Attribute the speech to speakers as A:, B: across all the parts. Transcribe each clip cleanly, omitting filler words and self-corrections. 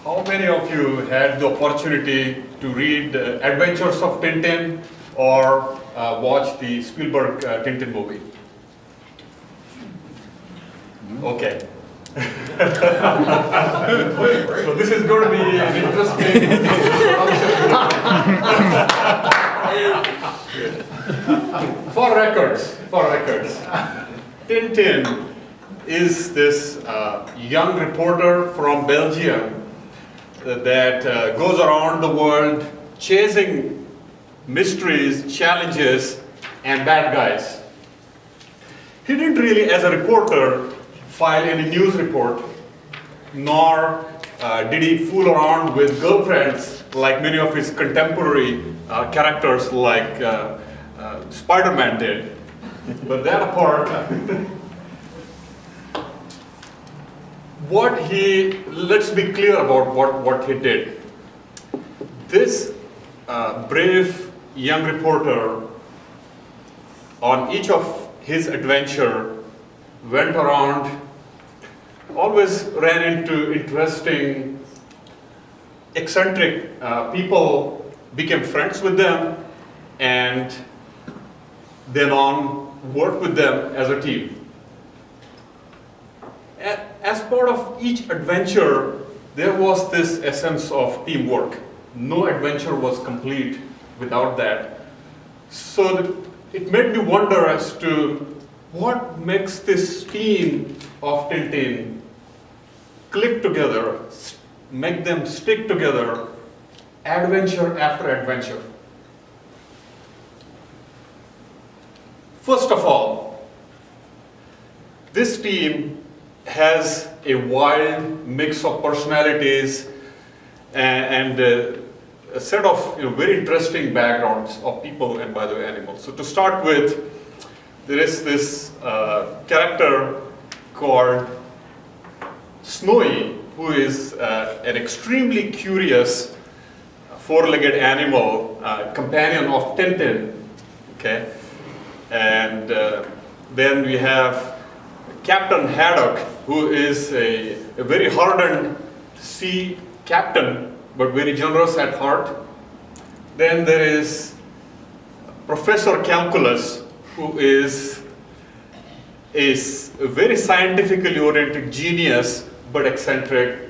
A: How many of you had the opportunity to read Adventures of Tintin or watch the Spielberg Tintin movie? Okay. So this is going to be an interesting For records, Tintin is this young reporter from Belgium that goes around the world chasing mysteries, challenges, and bad guys. He didn't really, as a reporter, file any news report, nor did he fool around with girlfriends like many of his contemporary characters like Spider-Man did. But that apart, let's be clear about what he did. This brave young reporter, on each of his adventure, went around, always ran into interesting, eccentric people, became friends with them, and then on worked with them as a team. As part of each adventure, there was this essence of teamwork. No adventure was complete without that. So it made me wonder as to what makes this team of Tintin click together, make them stick together, adventure after adventure. First of all, this team has a wild mix of personalities and a set of very interesting backgrounds of people and, by the way, animals. So to start with, there is this character called Snowy, who is an extremely curious four-legged animal, companion of Tintin. Okay, and then we have Captain Haddock, who is a very hardened sea captain, but very generous at heart. Then there is Professor Calculus, who is a very scientifically oriented genius, but eccentric.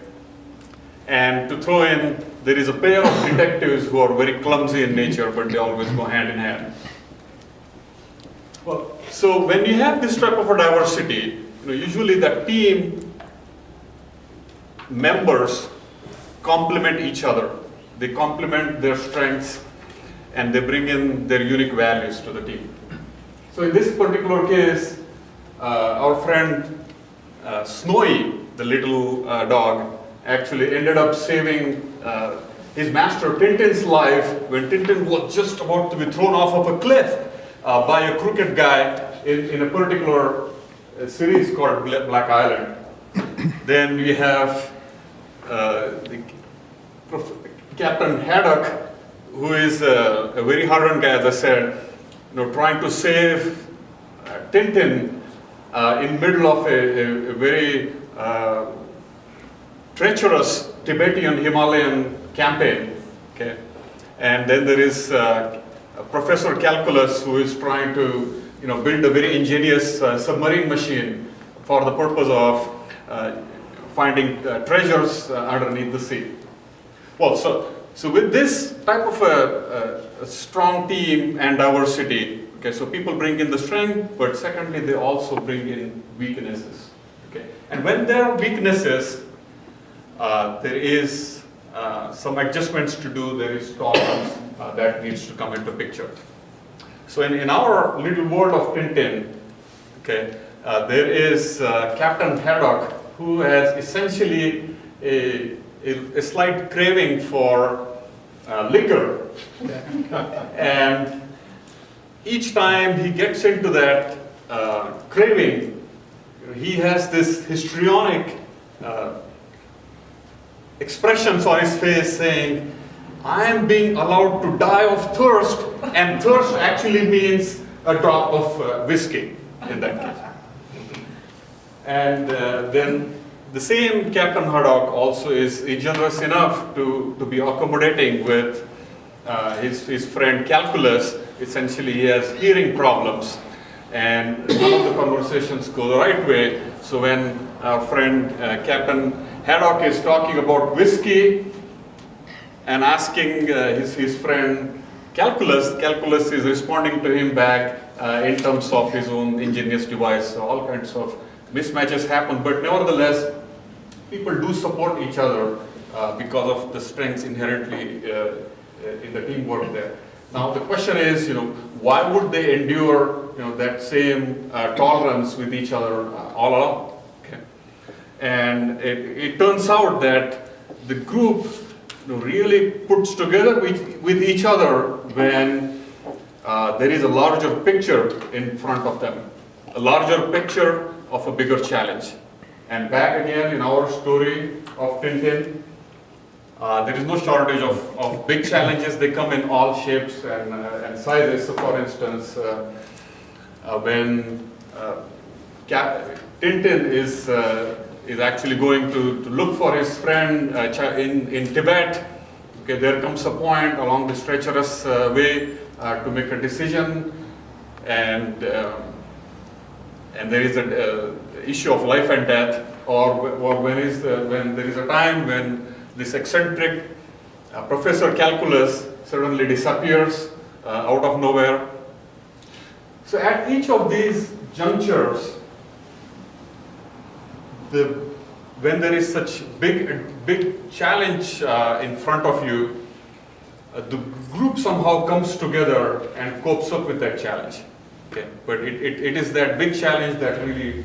A: And to throw in, there is a pair of detectives who are very clumsy in nature, but they always go hand in hand. Well, so when you have this type of a diversity, usually the team members complement each other. They complement their strengths and they bring in their unique values to the team. So in this particular case, our friend Snowy, the little dog, actually ended up saving his master Tintin's life when Tintin was just about to be thrown off of a cliff by a crooked guy in a particular series called Black Island. Then we have Captain Haddock, who is a very hardened guy, as I said, trying to save Tintin in middle of a very treacherous Tibetan Himalayan campaign. Okay, and then there is Professor Calculus, who is trying to build a very ingenious submarine machine for the purpose of finding treasures underneath the sea. Well, so with this type of a strong team and diversity, okay, so people bring in the strength, but secondly, they also bring in weaknesses. Okay, and when there are weaknesses, there is some adjustments to do. There is tolerance that needs to come into picture. So in our little world of Tintin, okay, there is Captain Haddock, who has essentially a slight craving for liquor. And each time he gets into that craving, he has this histrionic expressions on his face saying, I am being allowed to die of thirst, and thirst actually means a drop of whiskey in that case. And then the same Captain Haddock also is generous enough to be accommodating with his friend Calculus. Essentially, he has hearing problems, and none of the conversations go the right way. So when our friend Captain Haddock is talking about whiskey and asking his friend Calculus is responding to him back in terms of his own ingenious device. So all kinds of mismatches happen, but nevertheless, people do support each other because of the strengths inherently in the teamwork there. Now the question is, why would they endure, that same tolerance with each other all along? Okay, and it turns out that the group really puts together with each other when there is a larger picture in front of them, a larger picture of a bigger challenge. And back again in our story of Tintin, there is no shortage of big challenges. They come in all shapes and sizes. So for instance, when Tintin is actually going to look for his friend in Tibet, okay, there comes a point along this treacherous way to make a decision, and there is an issue of life and death, or when there is a time when this eccentric Professor Calculus suddenly disappears out of nowhere. So at each of these junctures, when there is such big challenge in front of you, the group somehow comes together and copes up with that challenge. Okay, but it is that big challenge that really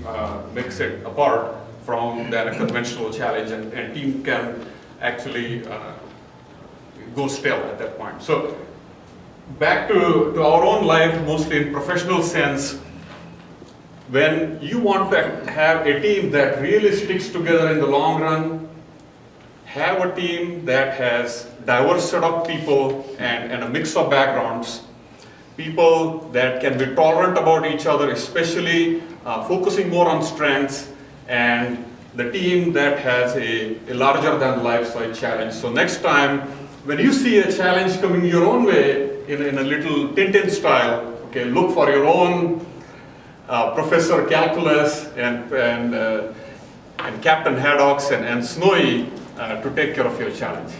A: makes it apart from that conventional challenge, and team can actually go stale at that point. So back to our own life, mostly in professional sense, when you want to have a team that really sticks together in the long run, have a team that has diverse set of people and a mix of backgrounds, people that can be tolerant about each other, especially focusing more on strengths, and the team that has a larger than life size challenge. So next time, when you see a challenge coming your own way in a little Tintin style, okay, look for your own Professor Calculus and Captain Haddocks and Snowy to take care of your challenge.